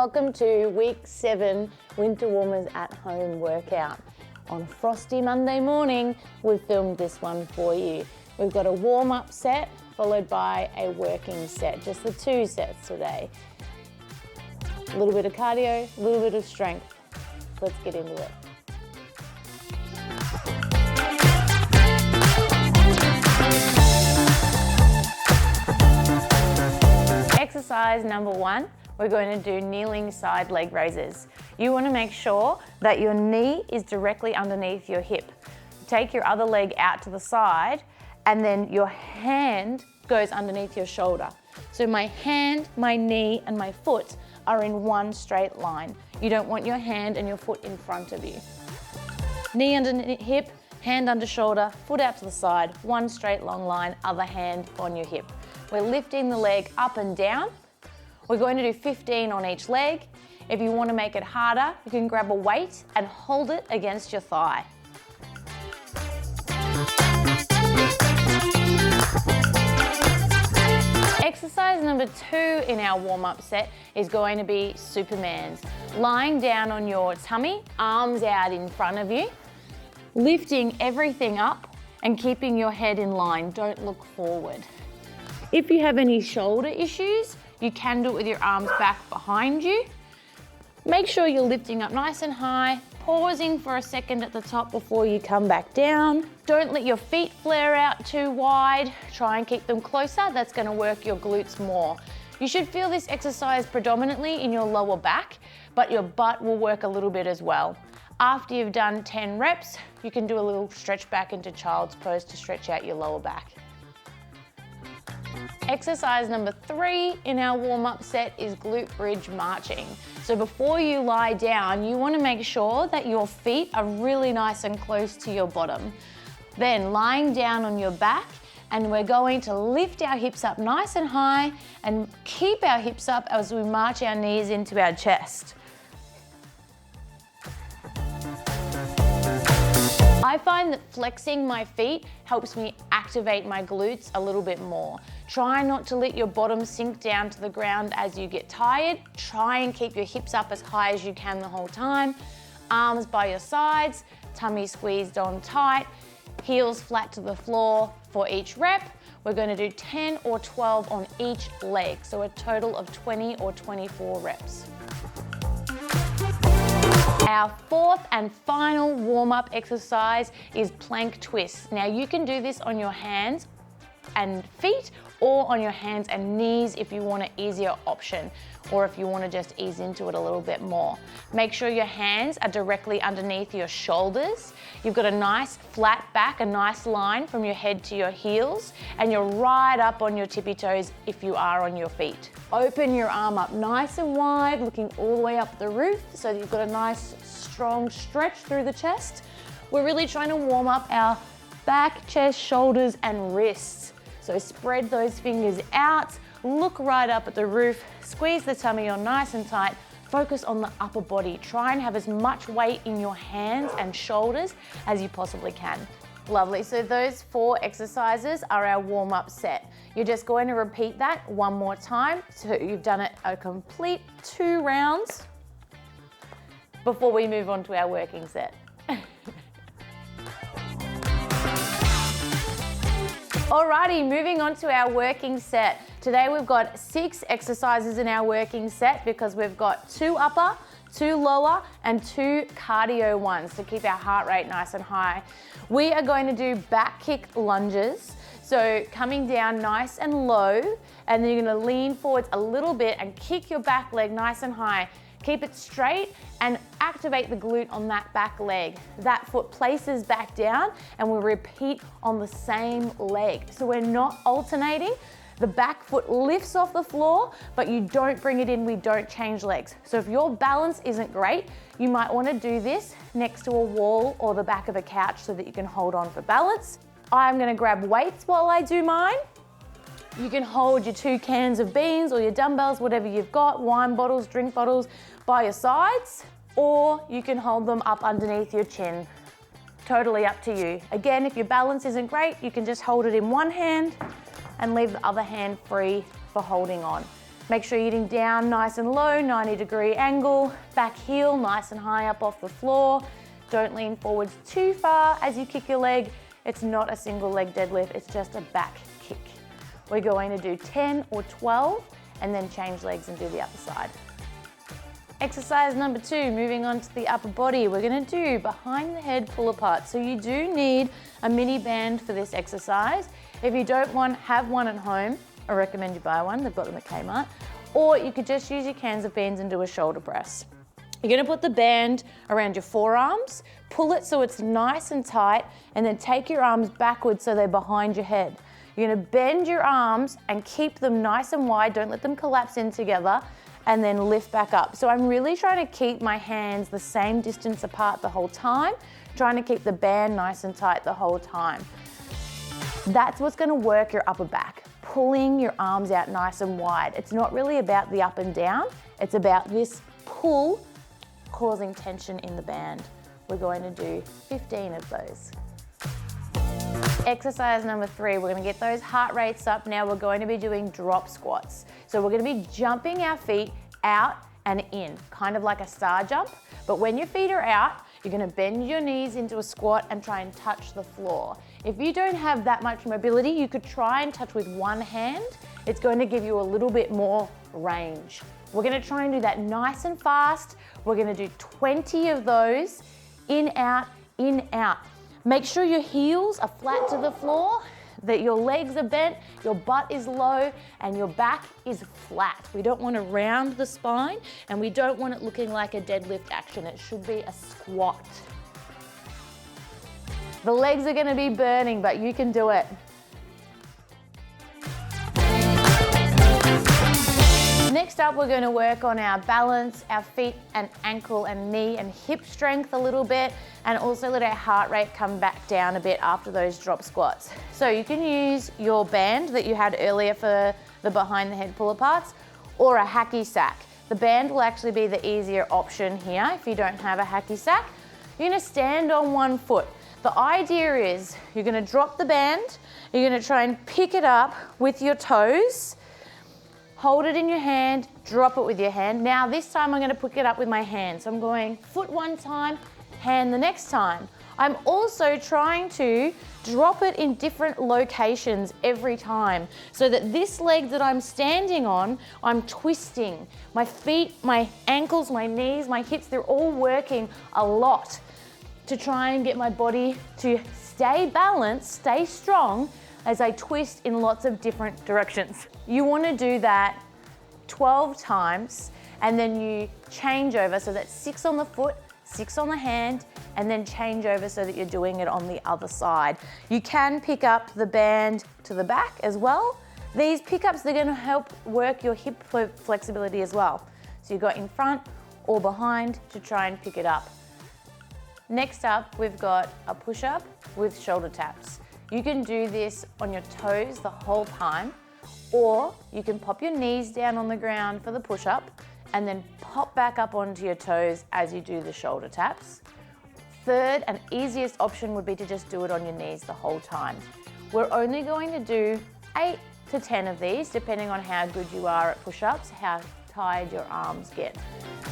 Welcome to week 7 Winter Warmers at Home workout. On a frosty Monday morning, we've filmed this one for you. We've got a warm-up set followed by a working set, just the 2 sets today. A little bit of cardio, a little bit of strength. Let's get into it. Exercise number 1, we're going to do kneeling side leg raises. You want to make sure that your knee is directly underneath your hip. Take your other leg out to the side and then your hand goes underneath your shoulder. So my hand, my knee and my foot are in one straight line. You don't want your hand and your foot in front of you. Knee under hip, hand under shoulder, foot out to the side, one straight long line, other hand on your hip. We're lifting the leg up and down. We're going to do 15 on each leg. If you want to make it harder, you can grab a weight and hold it against your thigh. Exercise number 2 in our warm-up set is going to be Superman's. Lying down on your tummy, arms out in front of you, lifting everything up and keeping your head in line. Don't look forward. If you have any shoulder issues, you can do it with your arms back behind you. Make sure you're lifting up nice and high, pausing for a second at the top before you come back down. Don't let your feet flare out too wide. Try and keep them closer. That's going to work your glutes more. You should feel this exercise predominantly in your lower back, but your butt will work a little bit as well. After you've done 10 reps, you can do a little stretch back into child's pose to stretch out your lower back. Exercise number 3 in our warm-up set is glute bridge marching. So before you lie down, you want to make sure that your feet are really nice and close to your bottom. Then lying down on your back, and we're going to lift our hips up nice and high and keep our hips up as we march our knees into our chest. I find that flexing my feet helps me activate my glutes a little bit more. Try not to let your bottom sink down to the ground as you get tired. Try and keep your hips up as high as you can the whole time. Arms by your sides, tummy squeezed on tight, heels flat to the floor for each rep. We're going to do 10 or 12 on each leg, so a total of 20 or 24 reps. Our 4th and final warm-up exercise is plank twists. Now you can do this on your hands and feet or on your hands and knees if you want an easier option or if you want to just ease into it a little bit more. Make sure your hands are directly underneath your shoulders. You've got a nice flat back, a nice line from your head to your heels, and you're right up on your tippy toes if you are on your feet. Open your arm up nice and wide, looking all the way up the roof so that you've got a nice strong stretch through the chest. We're really trying to warm up our back, chest, shoulders and wrists. So spread those fingers out, look right up at the roof, squeeze the tummy on nice and tight, focus on the upper body. Try and have as much weight in your hands and shoulders as you possibly can. Lovely, so those 4 exercises are our warm-up set. You're just going to repeat that one more time. So you've done it a complete 2 rounds before we move on to our working set. Alrighty, moving on to our working set. Today we've got 6 exercises in our working set because we've got 2 upper, 2 lower and 2 cardio ones to keep our heart rate nice and high. We are going to do back kick lunges. So coming down nice and low, and then you're going to lean forwards a little bit and kick your back leg nice and high. Keep it straight and activate the glute on that back leg. That foot places back down and we repeat on the same leg. So we're not alternating. The back foot lifts off the floor, but you don't bring it in, we don't change legs. So if your balance isn't great, you might want to do this next to a wall or the back of a couch so that you can hold on for balance. I'm going to grab weights while I do mine. You can hold your 2 cans of beans or your dumbbells, whatever you've got, wine bottles, drink bottles by your sides, or you can hold them up underneath your chin. Totally up to you. Again, if your balance isn't great, you can just hold it in one hand and leave the other hand free for holding on. Make sure you're getting down nice and low, 90-degree angle, back heel nice and high up off the floor. Don't lean forwards too far as you kick your leg. It's not a single leg deadlift, it's just a back kick. We're going to do 10 or 12 and then change legs and do the other side. Exercise number 2, moving on to the upper body. We're gonna do behind the head pull apart. So you do need a mini band for this exercise. If you don't have one at home, I recommend you buy one. They've got them at Kmart. Or you could just use your cans of beans and do a shoulder press. You're gonna put the band around your forearms, pull it so it's nice and tight, and then take your arms backwards so they're behind your head. You're gonna bend your arms and keep them nice and wide, don't let them collapse in together, and then lift back up. So I'm really trying to keep my hands the same distance apart the whole time, trying to keep the band nice and tight the whole time. That's what's gonna work your upper back, pulling your arms out nice and wide. It's not really about the up and down, it's about this pull causing tension in the band. We're going to do 15 of those. Exercise number 3, we're gonna get those heart rates up. Now we're going to be doing drop squats. So we're gonna be jumping our feet out and in, kind of like a star jump. But when your feet are out, you're gonna bend your knees into a squat and try and touch the floor. If you don't have that much mobility, you could try and touch with one hand. It's going to give you a little bit more range. We're gonna try and do that nice and fast. We're gonna do 20 of those, in, out, in, out. Make sure your heels are flat to the floor, that your legs are bent, your butt is low, and your back is flat. We don't want to round the spine, and we don't want it looking like a deadlift action. It should be a squat. The legs are going to be burning, but you can do it. Next up, we're going to work on our balance, our feet and ankle and knee and hip strength a little bit, and also let our heart rate come back down a bit after those drop squats. So you can use your band that you had earlier for the behind the head pull aparts, or a hacky sack. The band will actually be the easier option here if you don't have a hacky sack. You're going to stand on one foot. The idea is you're going to drop the band, you're going to try and pick it up with your toes, hold it in your hand, drop it with your hand. Now this time I'm going to pick it up with my hand. So I'm going foot one time, hand the next time. I'm also trying to drop it in different locations every time so that this leg that I'm standing on, I'm twisting. My feet, my ankles, my knees, my hips, they're all working a lot to try and get my body to stay balanced, stay strong as I twist in lots of different directions. You want to do that 12 times and then you change over, so that's 6 on the foot, 6 on the hand, and then change over so that you're doing it on the other side. You can pick up the band to the back as well. These pickups, they're going to help work your hip flexibility as well. So you go in front or behind to try and pick it up. Next up, we've got a push-up with shoulder taps. You can do this on your toes the whole time, or you can pop your knees down on the ground for the push-up and then pop back up onto your toes as you do the shoulder taps. Third and easiest option would be to just do it on your knees the whole time. We're only going to do 8 to 10 of these, depending on how good you are at push-ups, how tired your arms get.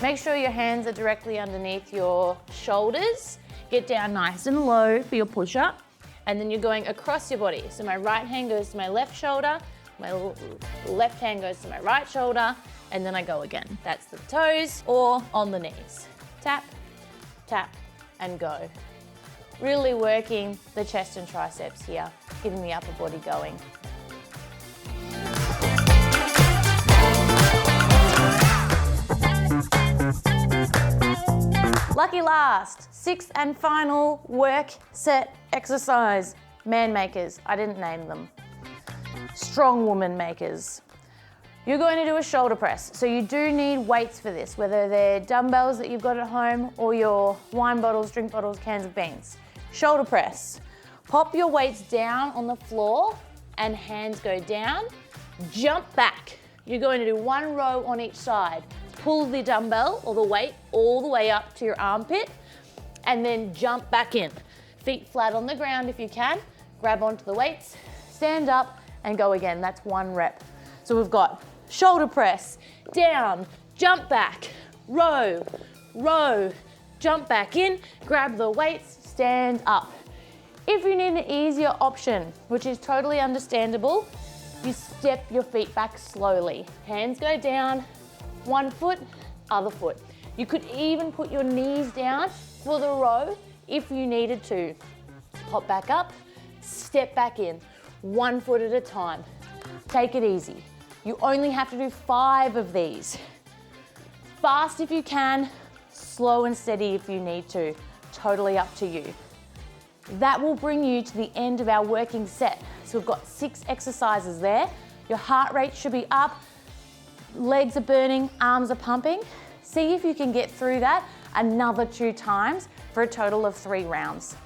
Make sure your hands are directly underneath your shoulders. Get down nice and low for your push-up. And then you're going across your body. So my right hand goes to my left shoulder, my left hand goes to my right shoulder, and then I go again. That's the toes or on the knees. Tap, tap, and go. Really working the chest and triceps here, getting the upper body going. Lucky last, 6th and final work set exercise. Man makers, I didn't name them. Strong woman makers. You're going to do a shoulder press. So you do need weights for this, whether they're dumbbells that you've got at home or your wine bottles, drink bottles, cans of beans. Shoulder press. Pop your weights down on the floor and hands go down. Jump back. You're going to do 1 row on each side. Pull the dumbbell or the weight all the way up to your armpit and then jump back in. Feet flat on the ground if you can. Grab onto the weights, stand up and go again. That's 1 rep. So we've got shoulder press, down, jump back, row, row, jump back in, grab the weights, stand up. If you need an easier option, which is totally understandable, you step your feet back slowly. Hands go down, one foot, other foot. You could even put your knees down for the row if you needed to. Hop back up, step back in, one foot at a time. Take it easy. You only have to do 5 of these. Fast if you can, slow and steady if you need to. Totally up to you. That will bring you to the end of our working set. So we've got 6 exercises there. Your heart rate should be up, legs are burning, arms are pumping. See if you can get through that another 2 times for a total of 3 rounds.